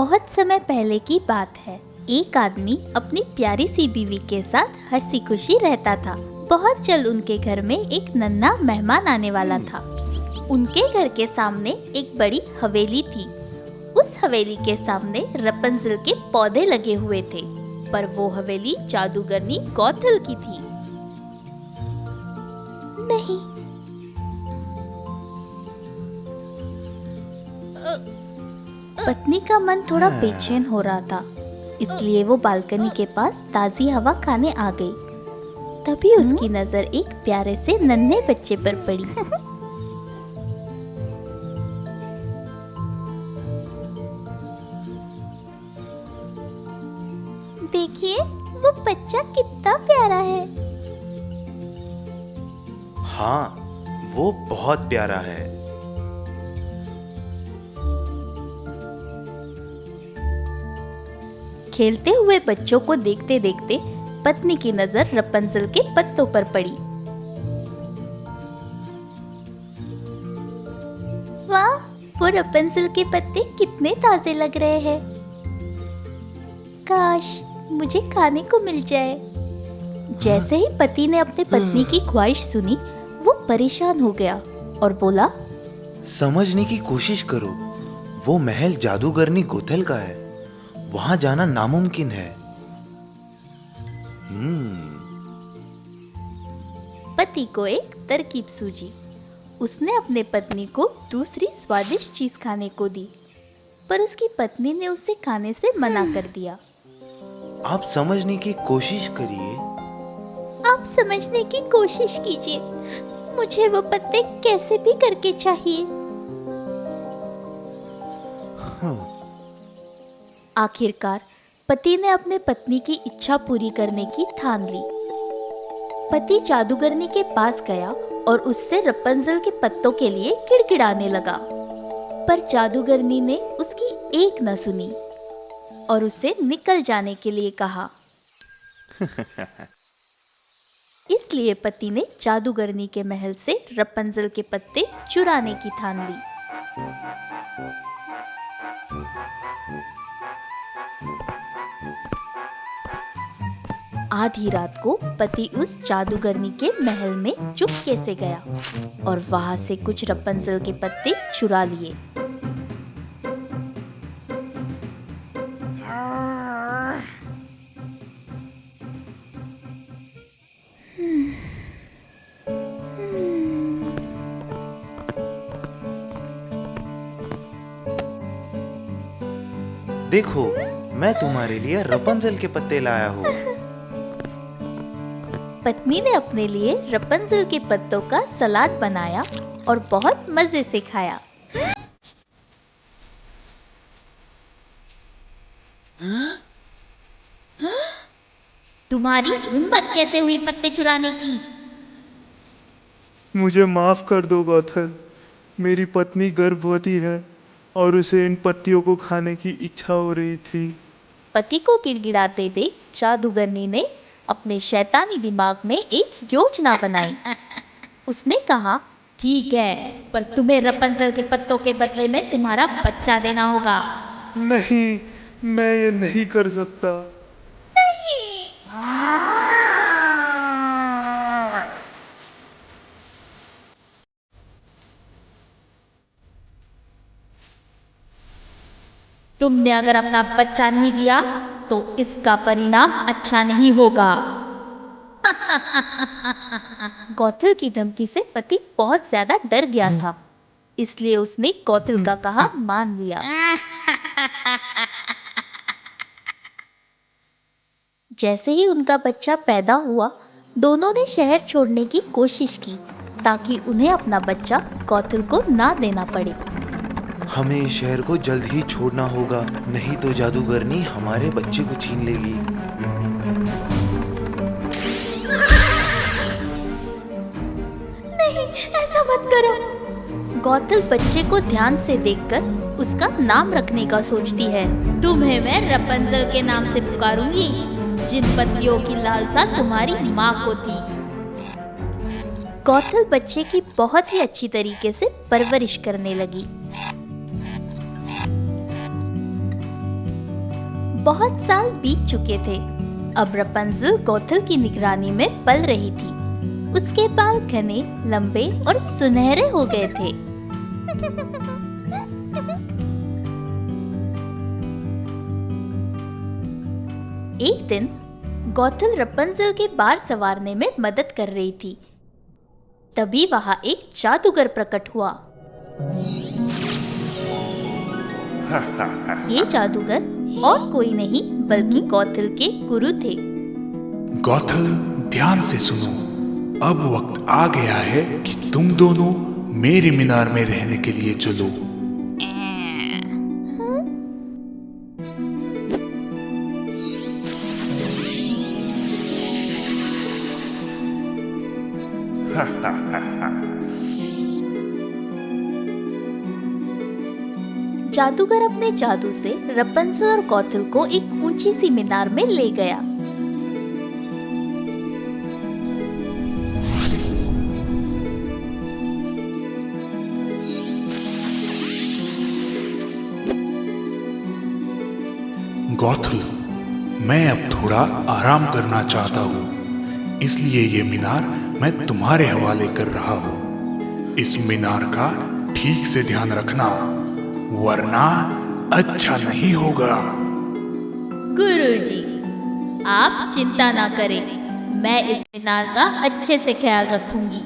बहुत समय पहले की बात है। एक आदमी अपनी प्यारी सी बीवी के साथ हंसी खुशी रहता था। बहुत जल्द उनके घर में एक नन्हा मेहमान आने वाला था। उनके घर के सामने एक बड़ी हवेली थी। उस हवेली के सामने रपंजल के पौधे लगे हुए थे, पर वो हवेली जादूगरनी गौथल की थी। नहीं, पत्नी का मन थोड़ा बेचैन हो रहा था, इसलिए वो बालकनी के पास ताजी हवा खाने आ गई। तभी उसकी नजर एक प्यारे से नन्हे बच्चे पर पड़ी। देखिए, वो बच्चा कितना प्यारा है। हाँ, वो बहुत प्यारा है। खेलते हुए बच्चों को देखते देखते पत्नी की नजर रपंजल के पत्तों पर पड़ी। वाह, वो रपंजल के पत्ते कितने ताजे लग रहे हैं। काश मुझे खाने को मिल जाए। जैसे ही पति ने अपने पत्नी की ख्वाहिश सुनी, वो परेशान हो गया और बोला, समझने की कोशिश करो, वो महल जादूगरनी गोथल का है। वहां जाना नामुमकिन है। पति को एक तरकीब सूझी। उसने अपने पत्नी को दूसरी स्वादिष्ट चीज खाने को दी, पर उसकी पत्नी ने उसे खाने से मना कर दिया। आप समझने की कोशिश करिए। आप समझने की कोशिश कीजिए। मुझे वो पत्ते कैसे भी करके चाहिए। आखिरकार पति ने अपने पत्नी की इच्छा पूरी करने की ठान ली। पति जादूगरनी के पास गया और उससे रपंजल के पत्तों के लिए किड़किड़ाने लगा, पर जादूगरनी ने उसकी एक न सुनी और उसे निकल जाने के लिए कहा। इसलिए पति ने जादूगरनी के महल से रपंजल के पत्ते चुराने की ठान ली। आधी रात को पति उस जादूगरनी के महल में चुपके से गया और वहां से कुछ रपंजल के पत्ते चुरा लिए। देखो, मैं तुम्हारे लिए रपंजल के पत्ते लाया हूँ। पत्नी ने अपने लिए रपंजल के पत्तों का सलाद बनाया और बहुत मजे से खाया। तुम्हारी हिम्मत कैसे हुई पत्ते चुराने की? मुझे माफ कर दो गौथल। मेरी पत्नी गर्भवती है और उसे इन पत्तियों को खाने की इच्छा हो रही थी। पति को गिड़गिड़ाते देख जादूगरनी ने अपने शैतानी दिमाग में एक योजना बनाई। उसने कहा, ठीक है, पर तुम्हें रपंजल के पत्तों के बदले में तुम्हारा बच्चा देना होगा। नहीं, मैं ये नहीं कर सकता। तुमने अगर अपना बच्चा नहीं दिया तो इसका परिणाम अच्छा नहीं होगा। गौथल की धमकी से पति बहुत ज्यादा डर गया था, इसलिए उसने गौथल का कहा मान लिया। जैसे ही उनका बच्चा पैदा हुआ, दोनों ने शहर छोड़ने की कोशिश की ताकि उन्हें अपना बच्चा गौथल को ना देना पड़े। हमें इस शहर को जल्द ही छोड़ना होगा, नहीं तो जादूगरनी हमारे बच्चे को छीन लेगी। नहीं, ऐसा मत करो। गौथल बच्चे को ध्यान से देखकर उसका नाम रखने का सोचती है। तुम्हें मैं रपंजल के नाम से पुकारूंगी, जिन पत्तियों की लालसा तुम्हारी माँ को थी। गौथल बच्चे की बहुत ही अच्छी तरीके से परवरिश करने लगी। बहुत साल बीत चुके थे। अब रपंजल गौथल की निगरानी में पल रही थी। उसके बाल घने, लंबे और सुनहरे हो गए थे। एक दिन गौथल रपंजल के बार संवारने में मदद कर रही थी। तभी वहां एक जादूगर प्रकट हुआ। ये जादूगर और कोई नहीं बल्कि गौथल के गुरु थे। गौथल, ध्यान से सुनो। अब वक्त आ गया है कि तुम दोनों मेरे मीनार में रहने के लिए चलो। जादूगर अपने जादू से रपंजल और गौथल को एक ऊंची सी मीनार में ले गया। गौथल, मैं अब थोड़ा आराम करना चाहता हूँ, इसलिए ये मीनार मैं तुम्हारे हवाले कर रहा हूँ। इस मीनार का ठीक से ध्यान रखना, वरना अच्छा नहीं होगा। गुरुजी, आप चिंता ना करें, मैं इस मीनार का अच्छे से ख्याल रखूंगी।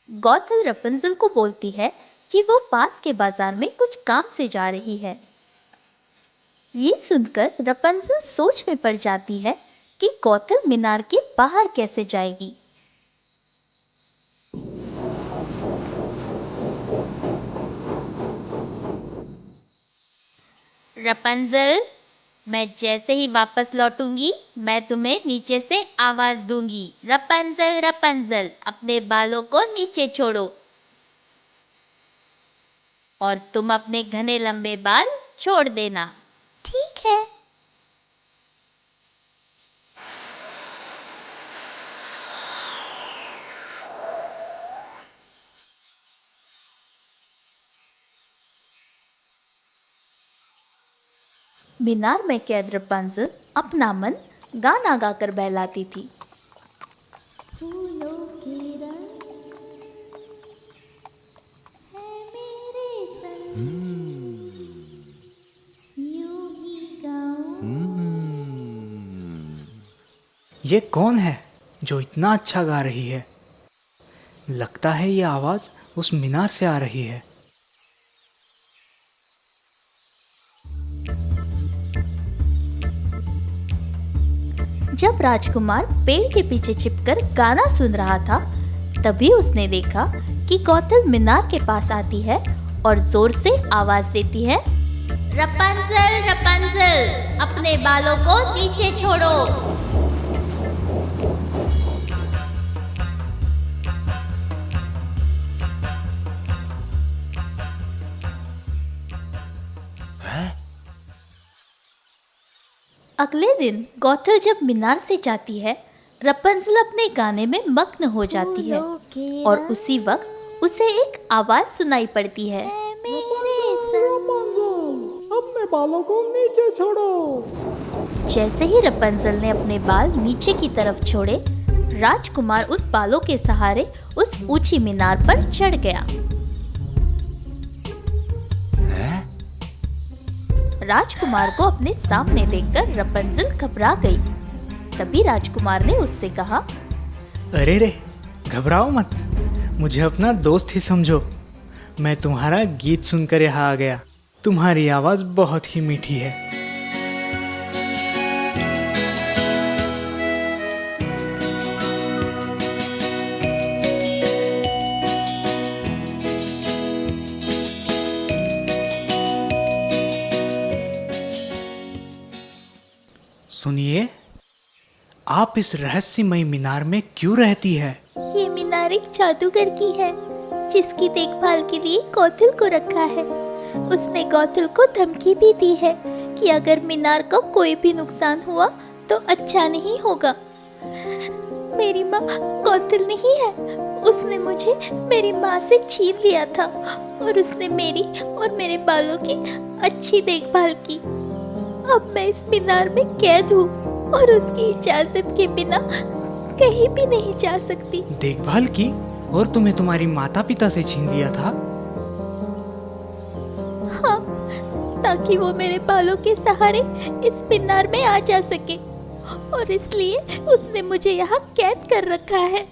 गौथल रपंजल को बोलती है कि वो पास के बाजार में कुछ काम से जा रही है। ये सुनकर रपंजल सोच में पड़ जाती है कि गौथल मीनार के बाहर कैसे जाएगी। रपंजल, मैं जैसे ही वापस लौटूंगी मैं तुम्हें नीचे से आवाज दूंगी। रपंजल, रपंजल, अपने बालों को नीचे छोड़ो। और तुम अपने घने लंबे बाल छोड़ देना। ठीक है। मीनार में कैद रपंजल अपना मन गाना गाकर बहलाती थी। फूलों के रंग है मेरे संग, यूं ही गाऊं। ये कौन है जो इतना अच्छा गा रही है? लगता है ये आवाज उस मीनार से आ रही है। जब राजकुमार पेड़ के पीछे छिपकर गाना सुन रहा था, तभी उसने देखा कि गौथल मीनार के पास आती है और जोर से आवाज देती है, रपंजल, रपंजल, अपने बालों को नीचे छोड़ो। अगले दिन गौथल जब मीनार से जाती है, रपंजल अपने गाने में मग्न हो जाती है और उसी वक्त उसे एक आवाज सुनाई पड़ती है, अपने बालों को नीचे छोड़ो। जैसे ही रपंजल ने अपने बाल नीचे की तरफ छोड़े, राजकुमार उन बालों के सहारे उस ऊंची मीनार पर चढ़ गया। राजकुमार को अपने सामने देखकर रपंजल घबरा गई। तभी राजकुमार ने उससे कहा, अरे रे, घबराओ मत, मुझे अपना दोस्त ही समझो। मैं तुम्हारा गीत सुनकर यहाँ आ गया। तुम्हारी आवाज बहुत ही मीठी है। सुनिए, आप इस रहस्यमय मीनार में क्यों रहती है? ये मीनार एक जादूगर की है, जिसकी देखभाल के लिए गौथल को रखा है। उसने गौथल को धमकी भी दी है कि अगर मीनार का कोई भी नुकसान हुआ तो अच्छा नहीं होगा। मेरी माँ गौथल नहीं है, उसने मुझे मेरी माँ से छीन लिया था और उसने मेरी और मेरे बालों की अच्छी देखभाल की। अब मैं इस मीनार में कैद हूँ और उसकी इजाजत के बिना कहीं भी नहीं जा सकती। देखभाल की? और तुम्हें तुम्हारी माता पिता से छीन लिया था? हाँ, ताकि वो मेरे बालों के सहारे इस मीनार में आ जा सके, और इसलिए उसने मुझे यहाँ कैद कर रखा है।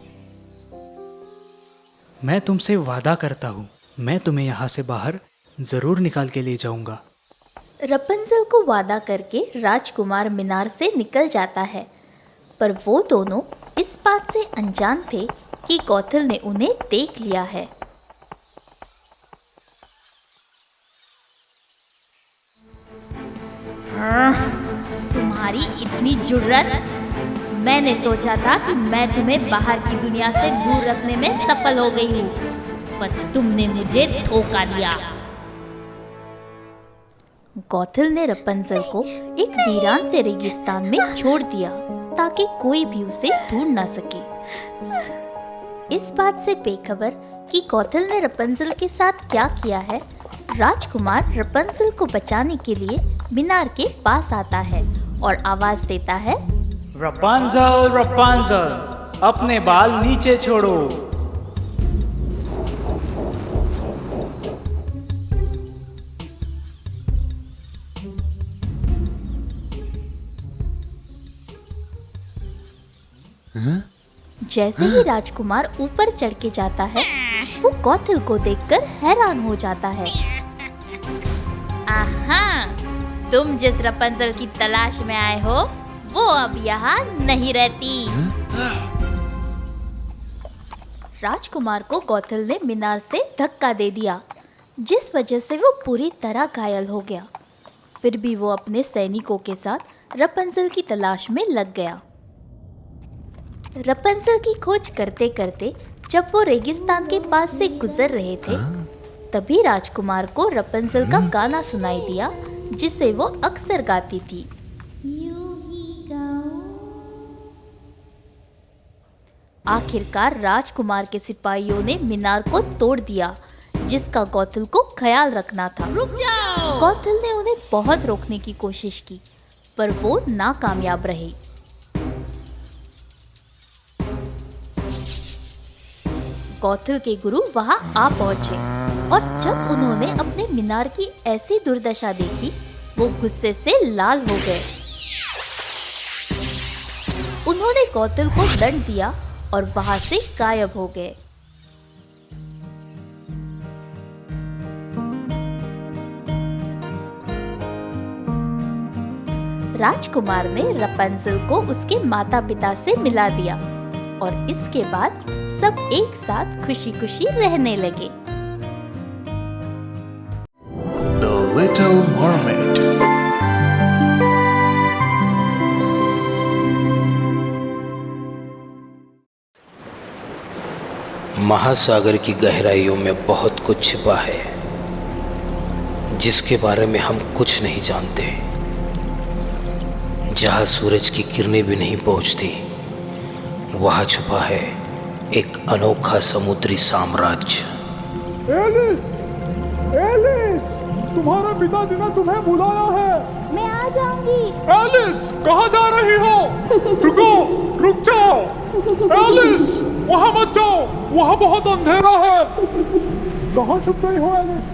मैं तुमसे वादा करता हूँ, मैं तुम्हें यहाँ से बाहर जरूर निकाल के ले जाऊंगा। रपंजल को वादा करके राजकुमार मीनार से निकल जाता है, पर वो दोनों इस बात से अनजान थे कि गौथल ने उन्हें देख लिया है। तुम्हारी इतनी जुर्रत! मैंने सोचा था कि मैं तुम्हें बाहर की दुनिया से दूर रखने में सफल हो गई हूँ, पर तुमने मुझे धोखा दिया। गौथल ने रपंजल को एक वीरान से रेगिस्तान में छोड़ दिया ताकि कोई भी उसे ढूंढ ना सके। इस बात से बेखबर कि गौथल ने रपंजल के साथ क्या किया है, राजकुमार रपंजल को बचाने के लिए मीनार के पास आता है और आवाज देता है, रपंजल, रपंजल, अपने बाल नीचे छोड़ो। जैसे ही राजकुमार ऊपर चढ़ के जाता है, वो गौथल को देखकर हैरान हो जाता है। आहा, तुम जिस रपंजल की तलाश में आए हो, वो अब यहाँ नहीं रहती। राजकुमार को गौथल ने मीनार से धक्का दे दिया, जिस वजह से वो पूरी तरह घायल हो गया। फिर भी वो अपने सैनिकों के साथ रपंजल की तलाश में लग गया। रपंजल की खोज करते करते जब वो रेगिस्तान के पास से गुजर रहे थे, तभी राजकुमार को रपंजल का गाना सुनाई दिया, जिसे वो अक्सर गाती थी। आखिरकार राजकुमार के सिपाहियों ने मीनार को तोड़ दिया, जिसका गौथल को ख्याल रखना था। रुक जाओ! गौथल ने उन्हें बहुत रोकने की कोशिश की, पर वो नाकामयाब रहे। गौथल के गुरु वहां आ पहुंचे, और जब उन्होंने अपने मीनार की ऐसी दुर्दशा देखी, वो गुस्से से लाल हो गए। उन्होंने गौथल को दंड दिया और वहां से गायब हो गए। राजकुमार ने रपंजल को उसके माता पिता से मिला दिया, और इसके बाद सब एक साथ खुशी खुशी रहने लगे। The Little Mermaid. महासागर की गहराइयों में बहुत कुछ छिपा है, जिसके बारे में हम कुछ नहीं जानते। जहाँ सूरज की किरणें भी नहीं पहुँचती, वहाँ छुपा है एक अनोखा समुद्री साम्राज्य। एलिस! एलिस! तुम्हारे पिताजी ने तुम्हें बुलाया है। मैं आ जाऊंगी। एलिस, कहाँ जा रही हो? रुको, रुक जाओ। एलिस, वहाँ मत जाओ, वहाँ बहुत अंधेरा है। कहाँ छुप गई हो एलिस?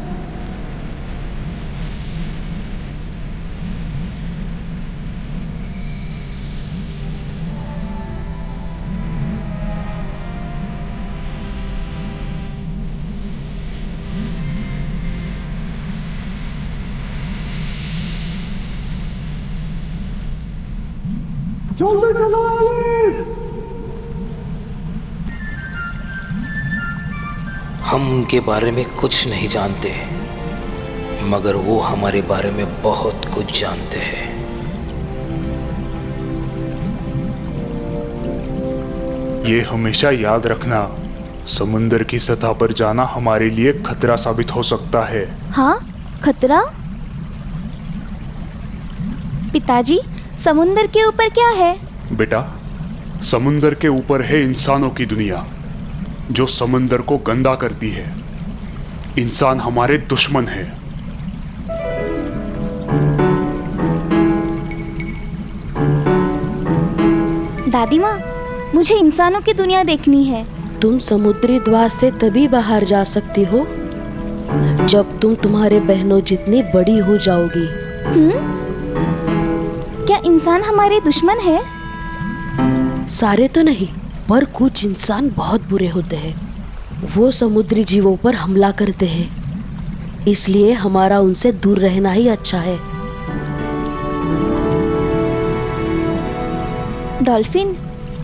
जल्दी चलो एलिस! हम उनके बारे में कुछ नहीं जानते, मगर वो हमारे बारे में बहुत कुछ जानते हैं। ये हमेशा याद रखना, समुंदर की सतह पर जाना हमारे लिए खतरा साबित हो सकता है। हाँ, खतरा? पिताजी, समुंदर के ऊपर क्या है? बेटा, समुंदर के ऊपर है इंसानों की दुनिया। जो समंदर को गंदा करती है। इंसान हमारे दुश्मन है। दादी माँ, मुझे इंसानों की दुनिया देखनी है। तुम समुद्री द्वार से तभी बाहर जा सकती हो जब तुम तुम्हारे बहनों जितनी बड़ी हो जाओगी। क्या इंसान हमारे दुश्मन है? सारे तो नहीं, पर कुछ इंसान बहुत बुरे होते हैं। वो समुद्री जीवों पर हमला करते हैं, इसलिए हमारा उनसे दूर रहना ही अच्छा है। डॉल्फिन,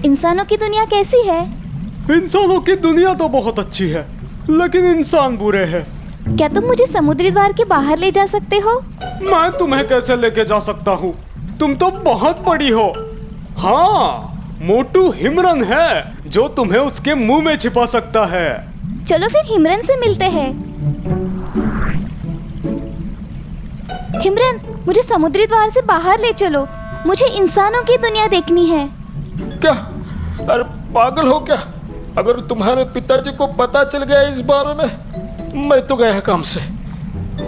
इंसानों की दुनिया कैसी है? इंसानों की दुनिया तो बहुत अच्छी है, लेकिन इंसान बुरे हैं। क्या तुम मुझे समुद्री द्वार के बाहर ले जा सकते हो? मैं तुम्हें कैसे लेके जा सकता हूँ? तुम तो बहुत बड़ी हो। हाँ, मोटू हिमरन है जो तुम्हें उसके मुंह में छिपा सकता है। चलो फिर हिमरन से मिलते हैं। हिमरन, मुझे समुद्री द्वार से बाहर ले चलो। मुझे इंसानों की दुनिया देखनी है। क्या? अरे पागल हो क्या? अगर तुम्हारे पिताजी को पता चल गया इस बारे में, मैं तो गया काम से।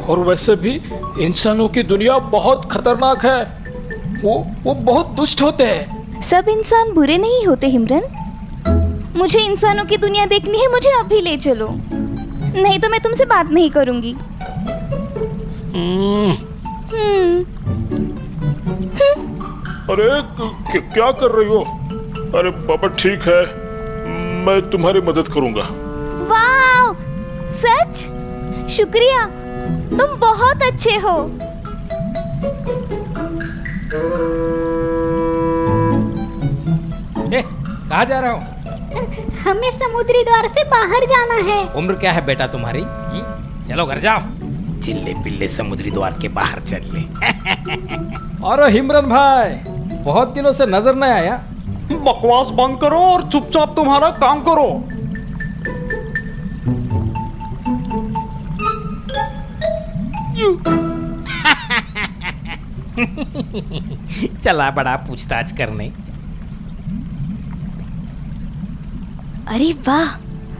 और वैसे भी इंसानों की दुनिया बहुत खतरनाक है। वो बहुत दुष्ट होते हैं। सब इंसान बुरे नहीं होते हिमरन। मुझे इंसानों की दुनिया देखनी है। मुझे अभी ले चलो, नहीं तो मैं तुमसे बात नहीं करूंगी। अरे क्या कर रही हो? अरे बाबा ठीक है, मैं तुम्हारी मदद करूंगा। वाह, सच? शुक्रिया, तुम बहुत अच्छे हो। कहाँ जा रहा हूँ? हमें समुद्री द्वार से बाहर जाना है। उम्र क्या है बेटा तुम्हारी? चलो घर जाओ। चिल्ले पिल्ले समुद्री द्वार के बाहर चल ले। अरे हिमरन भाई, बहुत दिनों से नजर नहीं आया। बकवास बंद करो और चुपचाप तुम्हारा काम करो। चला बड़ा पूछताछ करने। अरे वाह,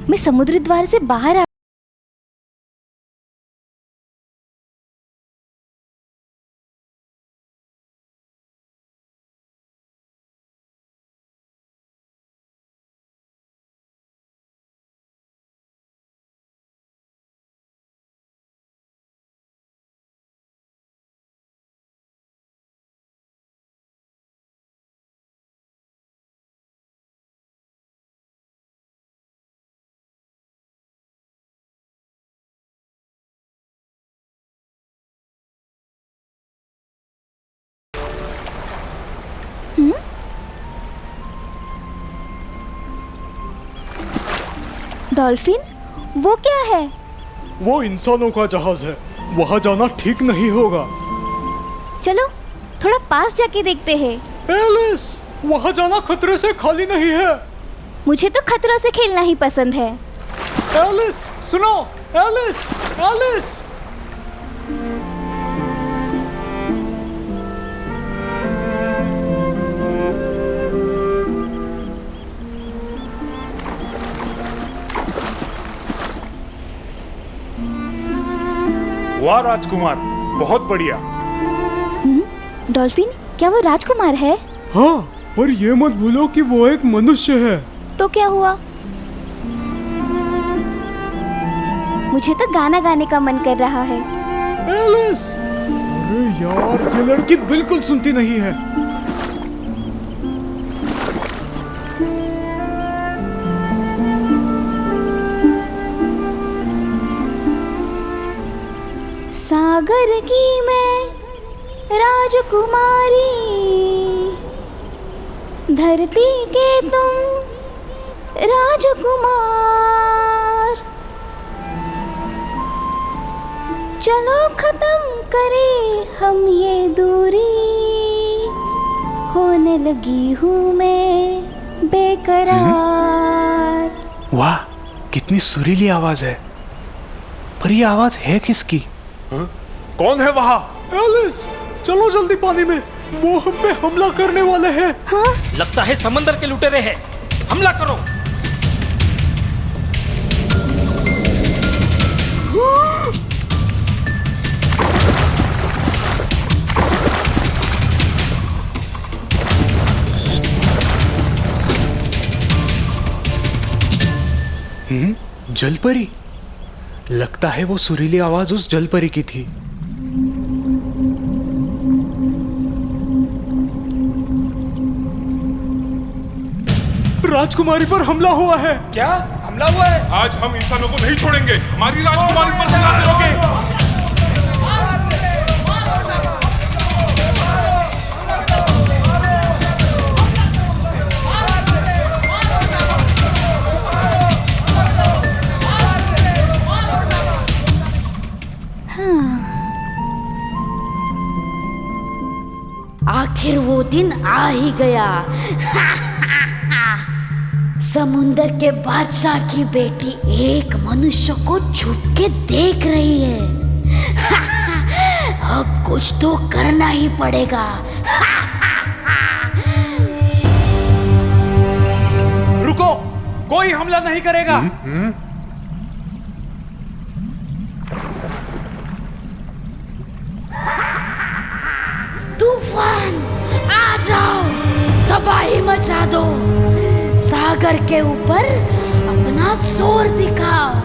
मैं समुद्री द्वार से बाहर आ डॉल्फिन, वो क्या है? वो इंसानों का जहाज है। वहाँ जाना ठीक नहीं होगा। चलो थोड़ा पास जाके देखते हैं। एलिस, वहाँ जाना खतरे से खाली नहीं है। मुझे तो खतरों से खेलना ही पसंद है। एलिस, सुनो। Alice, Alice. वाह राजकुमार, बहुत बढ़िया। डॉल्फिन, क्या वो राजकुमार है? हाँ, और ये मत भूलो कि वो एक मनुष्य है। तो क्या हुआ? मुझे तो गाना गाने का मन कर रहा है। एलिस, अरे यार, ये लड़की बिल्कुल सुनती नहीं है। सागर की मैं राजकुमारी, धरती के तुम राजकुमार। चलो खत्म करें हम ये दूरी, होने लगी हूँ मैं बेकरार। वाह, कितनी सुरीली आवाज है। पर ये आवाज है किसकी? कौन है वहाँ? एलिस, चलो जल्दी पानी में, वो हम पे हमला करने वाले हैं। हाँ? लगता है समंदर के लुटेरे हैं। हमला करो। जलपरी। लगता है वो सुरीली आवाज उस जलपरी की थी। राजकुमारी पर हमला हुआ है। क्या हमला हुआ है? आज हम इंसानों को नहीं छोड़ेंगे। हमारी राजकुमारी पर हमला करोगे? आखिर वो दिन आ ही गया। समुंदर के बादशाह की बेटी एक मनुष्य को छुप के देख रही है। अब कुछ तो करना ही पड़ेगा। रुको, कोई हमला नहीं करेगा। तूफान आ जाओ, तबाही मचा दो, सागर के ऊपर अपना जोर दिखाओ।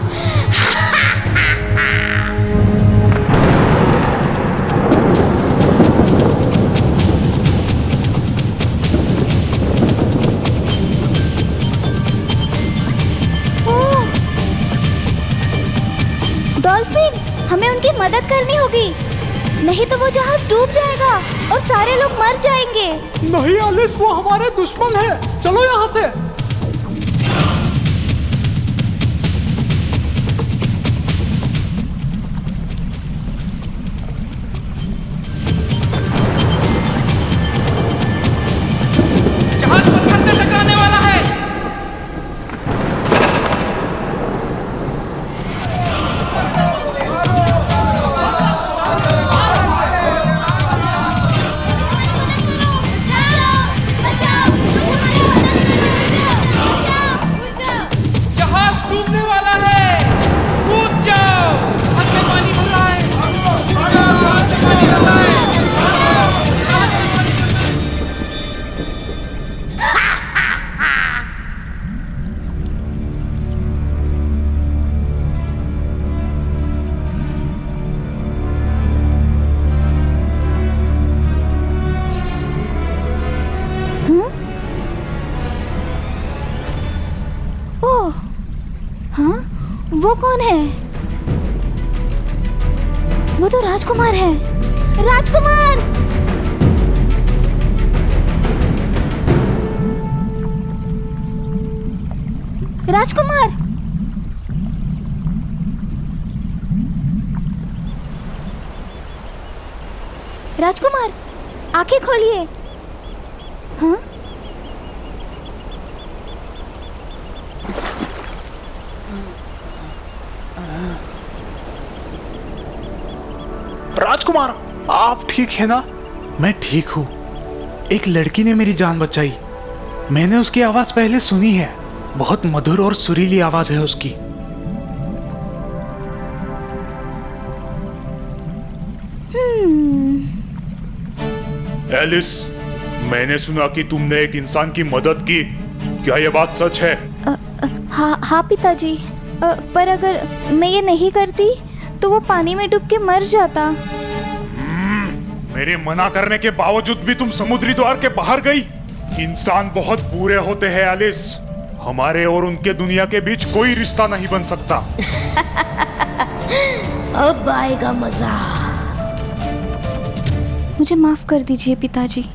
डॉल्फिन, हमें उनकी मदद करनी होगी, नहीं तो वो जहाज डूब जाएगा और सारे लोग मर जाएंगे। नहीं एलिस, वो हमारे दुश्मन है। चलो यहाँ से। जहाज पत्थर से टकराने वाला है। जहाज डूबने वाला है। कूद जाओ, जहाज में पानी भर रहा है। जहाज में पानी भर रहा है। ओह, हाँ, वो कौन है? वो तो राजकुमार है। राजकुमार! राजकुमार! राजकुमार, आंखें खोलिए। हाँ? राजकुमार, आप ठीक है ना? मैं ठीक हूँ। एक लड़की ने मेरी जान बचाई। मैंने उसकी आवाज पहले सुनी है। बहुत मधुर और सुरीली आवाज है उसकी। एलिस, मैंने सुना कि तुमने एक इंसान की मदद की। क्या यह बात सच है? हाँ पिताजी, पर अगर मैं ये नहीं करती तो वो पानी में डूब के मर जाता। मेरे मना करने के बावजूद भी तुम समुद्री द्वार के बाहर गई। इंसान बहुत बुरे होते हैं एलिस। हमारे और उनके दुनिया के बीच कोई रिश्ता नहीं बन सकता। अब आएगा मजा। मुझे माफ कर दीजिए पिताजी।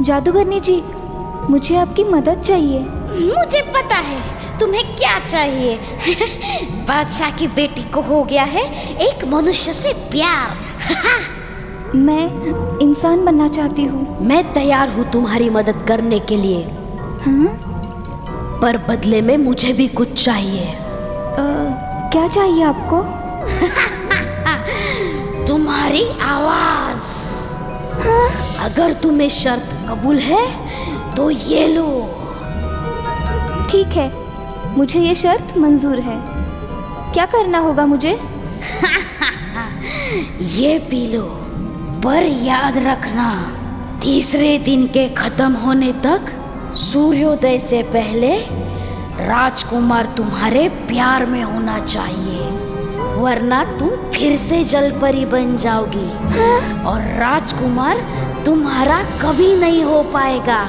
जादूगरनी जी, मुझे आपकी मदद चाहिए। मुझे पता है तुम्हें क्या चाहिए। बादशाह की बेटी को हो गया है एक मनुष्य से प्यार। मैं इंसान बनना चाहती हूँ। मैं तैयार हूँ तुम्हारी मदद करने के लिए। हाँ? पर बदले में मुझे भी कुछ चाहिए। क्या चाहिए आपको? तुम्हारी आवाज। हाँ? अगर तुम्हें शर्त कबूल है तो ये लो। ठीक है, मुझे ये शर्त मंजूर है। क्या करना होगा मुझे? ये पी लो, पर याद रखना तीसरे दिन के खत्म होने तक सूर्योदय से पहले राजकुमार तुम्हारे प्यार में होना चाहिए, वरना तुम फिर से जलपरी बन जाओगी। हाँ? और राजकुमार तुम्हारा कभी नहीं हो पाएगा।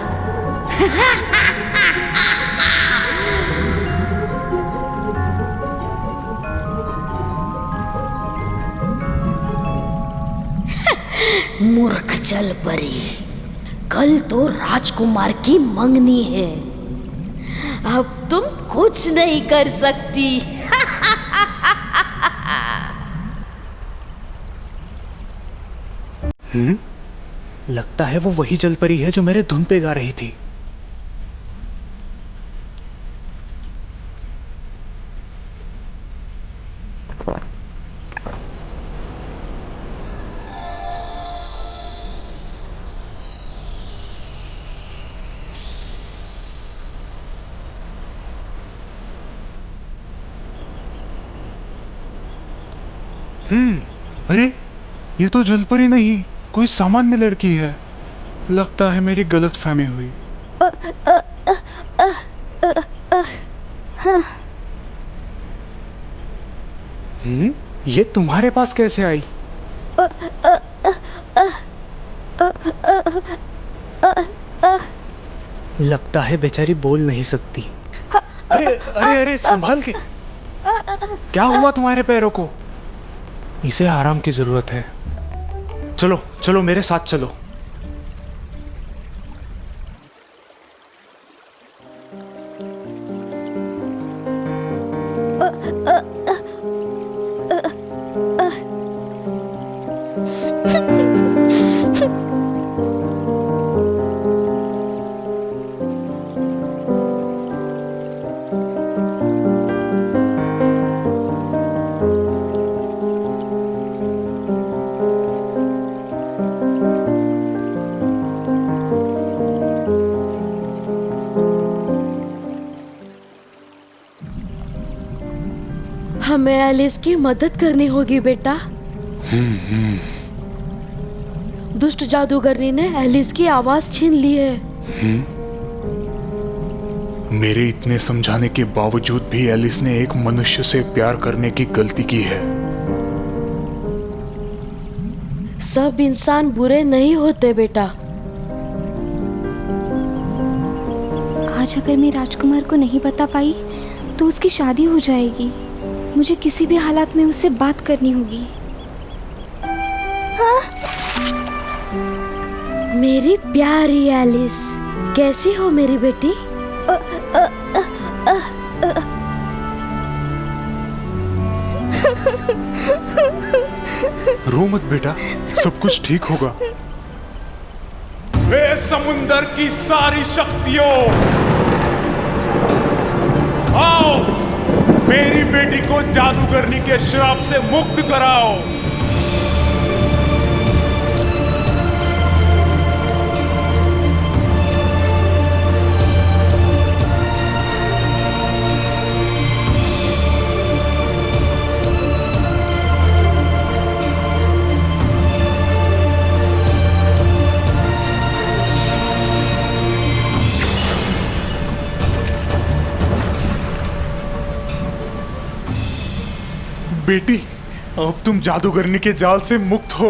मूर्ख जलपरी, कल तो राजकुमार की मंगनी है, अब तुम कुछ नहीं कर सकती। लगता है वो वही जलपरी है जो मेरे धुन पे गा रही थी। अरे ये तो जलपरी नहीं, कोई सामान्य लड़की है। लगता है मेरी गलतफहमी हुई। ये तुम्हारे पास कैसे आई? लगता है बेचारी बोल नहीं सकती। अरे अरे अरे, संभाल के। क्या हुआ तुम्हारे पैरों को? इसे आराम की जरूरत है। चलो चलो मेरे साथ चलो। हमें एलिस की मदद करनी होगी बेटा। दुष्ट जादूगरनी ने एलिस की आवाज छीन ली है। मेरे इतने समझाने के बावजूद भी एलिस ने एक मनुष्य से प्यार करने की गलती की है। सब इंसान बुरे नहीं होते बेटा। आज अगर मैं राजकुमार को नहीं बता पाई तो उसकी शादी हो जाएगी। मुझे किसी भी हालात में उससे बात करनी होगी। हाँ? मेरी प्यारी एलिस, कैसी हो मेरी बेटी? रो मत बेटा, सब कुछ ठीक होगा। वे समुंदर की सारी शक्तियों, आओ मेरी बेटी को जादूगरनी के श्राप से मुक्त कराओ। बेटी, अब तुम जादूगरनी के जाल से मुक्त हो।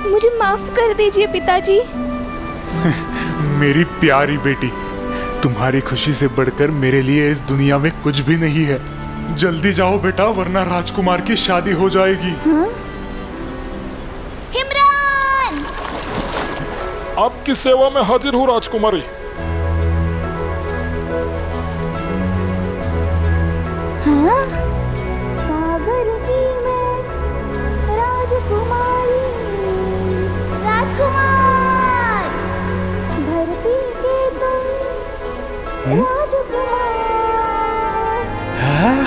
मुझे माफ कर दीजिए पिताजी। मेरी प्यारी बेटी, तुम्हारी खुशी से बढ़कर मेरे लिए इस दुनिया में कुछ भी नहीं है। जल्दी जाओ बेटा, वरना राजकुमार की शादी हो जाएगी। हाँ? हिमरान! आपकी सेवा में हाजिर हूँ राजकुमारी। हाँ? राजकुमार! धरती के तुम राजकुमार! हाँ?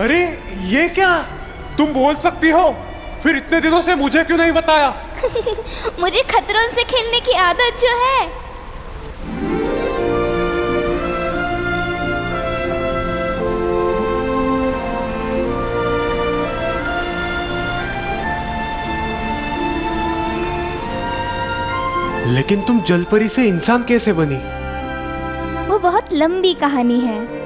अरे ये क्या? तुम बोल सकती हो, फिर इतने दिनों से मुझे क्यों नहीं बताया? मुझे खतरों से खेलने की आदत जो है। लेकिन तुम जलपरी से इंसान कैसे बनी? वो बहुत लंबी कहानी है।